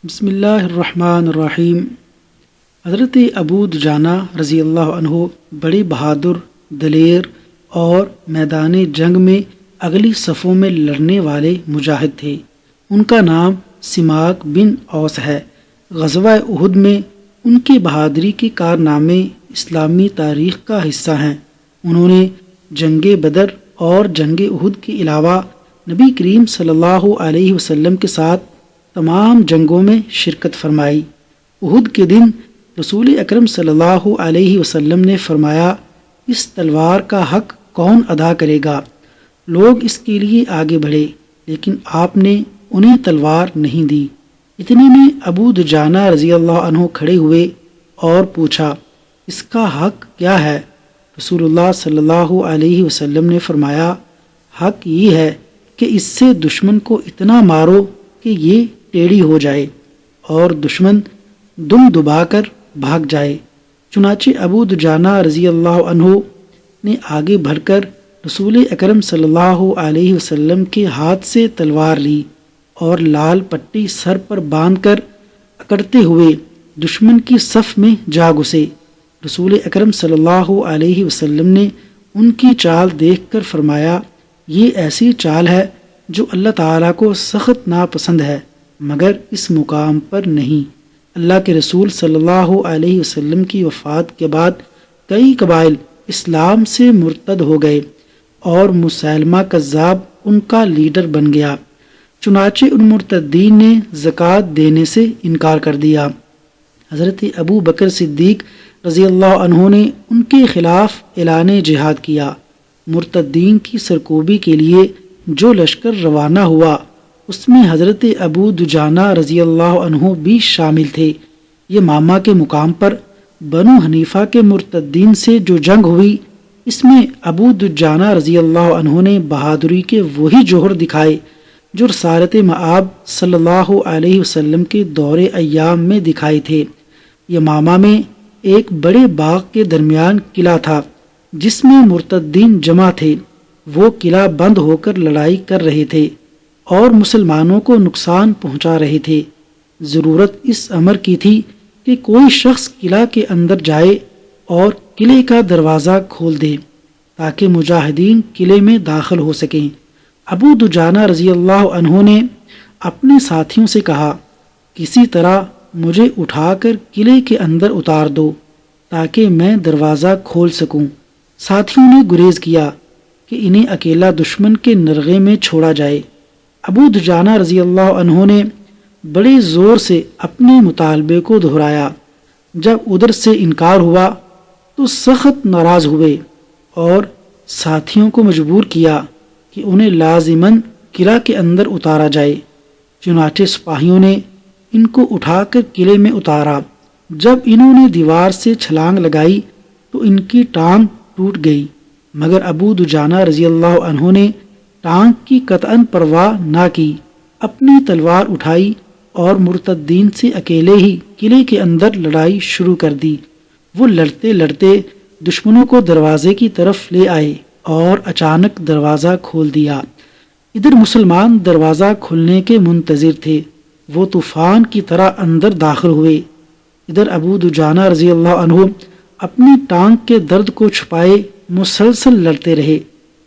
بسم اللہ الرحمن الرحیم۔ حضرت ابو دجانہ رضی اللہ عنہ بڑے بہادر، دلیر اور میدان جنگ میں اگلی صفوں میں لڑنے والے مجاہد تھے۔ ان کا نام سماک بن اوس ہے۔ غزوہ احد میں ان کی بہادری کے کارنامے اسلامی تاریخ کا حصہ ہیں۔ انہوں نے جنگ بدر اور جنگ احد کے علاوہ نبی کریم صلی اللہ علیہ وسلم کے ساتھ تمام جنگوں میں شرکت فرمائی۔ احد کے دن رسول اکرم صلی اللہ علیہ وسلم نے فرمایا، اس تلوار کا حق کون ادا کرے گا؟ لوگ اس کے لیے آگے بڑھے، لیکن آپ نے انہیں تلوار نہیں دی۔ اتنے میں ابو دجانہ رضی اللہ عنہ کھڑے ہوئے اور پوچھا، اس کا حق کیا ہے؟ رسول اللہ صلی اللہ علیہ وسلم نے فرمایا، حق یہ ہے کہ اس سے دشمن کو اتنا مارو کہ یہ ٹیڑھی ہو جائے اور دشمن دم دبا کر بھاگ جائے۔ چنانچہ ابو دجانہ رضی اللہ عنہ نے آگے بڑھ کر رسول اکرم صلی اللہ علیہ وسلم کے ہاتھ سے تلوار لی اور لال پٹی سر پر باندھ کر اکڑتے ہوئے دشمن کی صف میں جا گھسے۔ رسول اکرم صلی اللہ علیہ وسلم نے ان کی چال دیکھ کر فرمایا، یہ ایسی چال ہے جو اللہ تعالیٰ کو سخت ناپسند ہے، مگر اس مقام پر نہیں۔ اللہ کے رسول صلی اللہ علیہ وسلم کی وفات کے بعد کئی قبائل اسلام سے مرتد ہو گئے اور مسیلمہ کذاب ان کا لیڈر بن گیا۔ چنانچہ ان مرتدین نے زکوٰۃ دینے سے انکار کر دیا۔ حضرت ابو بکر صدیق رضی اللہ عنہ نے ان کے خلاف اعلان جہاد کیا۔ مرتدین کی سرکوبی کے لیے جو لشکر روانہ ہوا اس میں حضرت ابو دجانہ رضی اللہ عنہ بھی شامل تھے۔ یہ ماما کے مقام پر بنو حنیفہ کے مرتدین سے جو جنگ ہوئی، اس میں ابو دجانہ رضی اللہ عنہ نے بہادری کے وہی جوہر دکھائے جو رسالت مآب صلی اللہ علیہ وسلم کے دور ایام میں دکھائے تھے۔ یہ ماما میں ایک بڑے باغ کے درمیان قلعہ تھا جس میں مرتدین جمع تھے۔ وہ قلعہ بند ہو کر لڑائی کر رہے تھے اور مسلمانوں کو نقصان پہنچا رہے تھے۔ ضرورت اس امر کی تھی کہ کوئی شخص قلعہ کے اندر جائے اور قلعے کا دروازہ کھول دے تاکہ مجاہدین قلعے میں داخل ہو سکیں۔ ابو دجانہ رضی اللہ عنہ نے اپنے ساتھیوں سے کہا، کسی طرح مجھے اٹھا کر قلعے کے اندر اتار دو تاکہ میں دروازہ کھول سکوں۔ ساتھیوں نے گریز کیا کہ انہیں اکیلا دشمن کے نرغے میں چھوڑا جائے۔ ابو دجانہ رضی اللہ عنہ نے بڑے زور سے اپنے مطالبے کو دہرایا۔ جب ادھر سے انکار ہوا تو سخت ناراض ہوئے اور ساتھیوں کو مجبور کیا کہ انہیں لازماً قلعہ کے اندر اتارا جائے۔ چنانچہ سپاہیوں نے ان کو اٹھا کر قلعے میں اتارا۔ جب انہوں نے دیوار سے چھلانگ لگائی تو ان کی ٹانگ ٹوٹ گئی، مگر ابو دجانہ رضی اللہ عنہ نے ٹانگ کی قطعاً پرواہ نہ کی، اپنی تلوار اٹھائی اور مرتدین سے اکیلے ہی قلعے کے اندر لڑائی شروع کر دی۔ وہ لڑتے لڑتے دشمنوں کو دروازے کی طرف لے آئے اور اچانک دروازہ کھول دیا۔ ادھر مسلمان دروازہ کھلنے کے منتظر تھے، وہ طوفان کی طرح اندر داخل ہوئے۔ ادھر ابو دجانہ رضی اللہ عنہ اپنی ٹانگ کے درد کو چھپائے مسلسل لڑتے رہے۔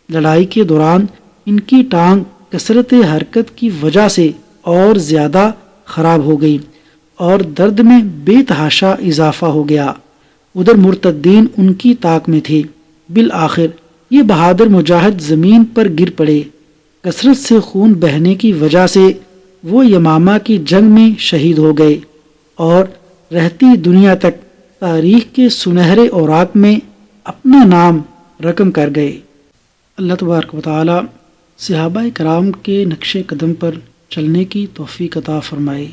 لڑائی کے دوران ان کی ٹانگ کثرت حرکت کی وجہ سے اور زیادہ خراب ہو گئی اور درد میں بے تحاشا اضافہ ہو گیا۔ ادھر مرتدین ان کی طاق میں تھے۔ بالآخر یہ بہادر مجاہد زمین پر گر پڑے۔ کثرت سے خون بہنے کی وجہ سے وہ یمامہ کی جنگ میں شہید ہو گئے اور رہتی دنیا تک تاریخ کے سنہرے اوراق میں اپنا نام رقم کر گئے۔ اللہ تبارک و تعالی صحابہ کرام کے نقش قدم پر چلنے کی توفیق عطا فرمائے،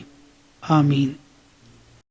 آمین۔